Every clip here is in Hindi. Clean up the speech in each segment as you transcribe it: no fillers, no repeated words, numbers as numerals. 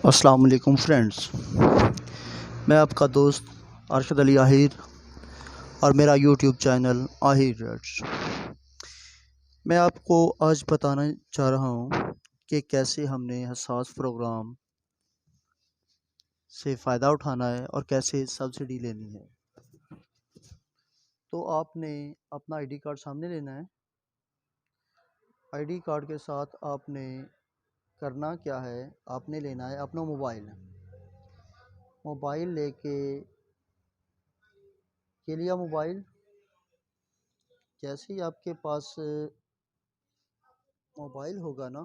अस्सलाम वालेकुम फ्रेंड्स। मैं आपका दोस्त अरशद अली आहिर और मेरा यूट्यूब चैनल आहिर रेट्स। मैं आपको आज बताना चाह रहा हूँ कि कैसे हमने हसास प्रोग्राम से फ़ायदा उठाना है और कैसे सब्सिडी लेनी है। तो आपने अपना आईडी कार्ड सामने लेना है। आईडी कार्ड के साथ आपने करना क्या है, आपने लेना है अपना मोबाइल लेके के लिया मोबाइल। जैसे ही आपके पास मोबाइल होगा ना,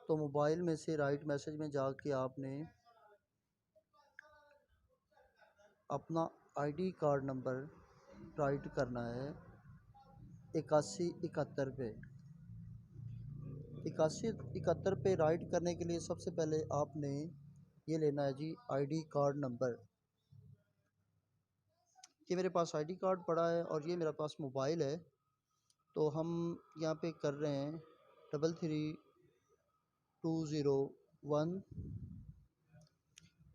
तो मोबाइल में से राइट मैसेज में जाके आपने अपना आईडी कार्ड नंबर राइट करना है 8171 पे। 8171 पे राइट करने के लिए सबसे पहले आपने ये लेना है जी आईडी कार्ड नंबर। ये मेरे पास आईडी कार्ड पड़ा है और ये मेरे पास मोबाइल है, तो हम यहाँ पे कर रहे हैं 33201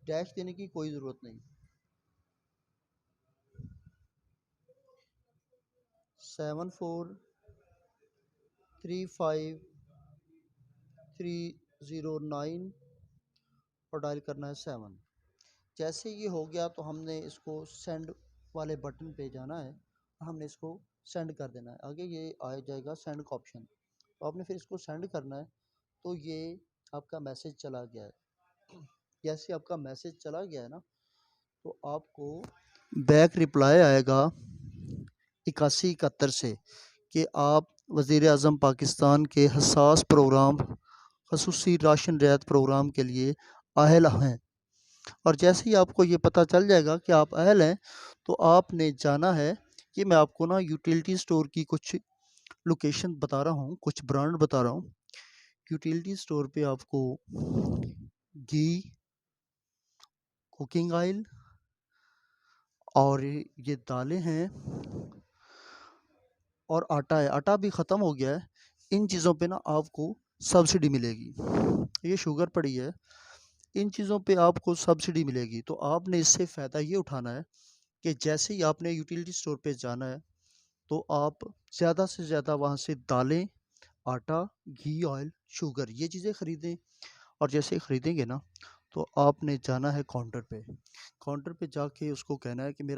डैश देने की कोई ज़रूरत नहीं। 7435 309 और डायल करना है 7। जैसे ये हो गया तो हमने इसको सेंड वाले बटन पे जाना है और हमने इसको सेंड कर देना है। आगे ये आ जाएगा सेंड का ऑप्शन, तो आपने फिर इसको सेंड करना है। तो ये आपका मैसेज चला गया है। जैसे आपका मैसेज चला गया है ना, तो आपको बैक रिप्लाई आएगा 8171 से कि आप वज़ीर आज़म पाकिस्तान के हसास प्रोग्राम खसूसी राशन रियायत प्रोग्राम के लिए अहल हैं। और जैसे ही आपको ये पता चल जाएगा कि आप अहल हैं, तो आपने जाना है कि मैं आपको ना यूटिलिटी स्टोर की कुछ लोकेशन बता रहा हूँ, कुछ ब्रांड बता रहा हूँ। यूटिलिटी स्टोर पे आपको घी, कुकिंग ऑयल और ये दालें हैं और आटा है। आटा भी ख़त्म हो गया है। इन चीज़ों पे ना आपको सब्सिडी मिलेगी। ये शुगर पड़ी है, इन चीज़ों पे आपको सब्सिडी मिलेगी। तो आपने इससे फ़ायदा ये उठाना है कि जैसे ही आपने यूटिलिटी स्टोर पे जाना है, तो आप ज़्यादा से ज़्यादा वहाँ से दालें, आटा, घी, ऑयल, शुगर ये चीज़ें ख़रीदें। और जैसे ख़रीदेंगे ना, तो आपने जाना है काउंटर पे। काउंटर पे जाके उसको कहना है कि मेरा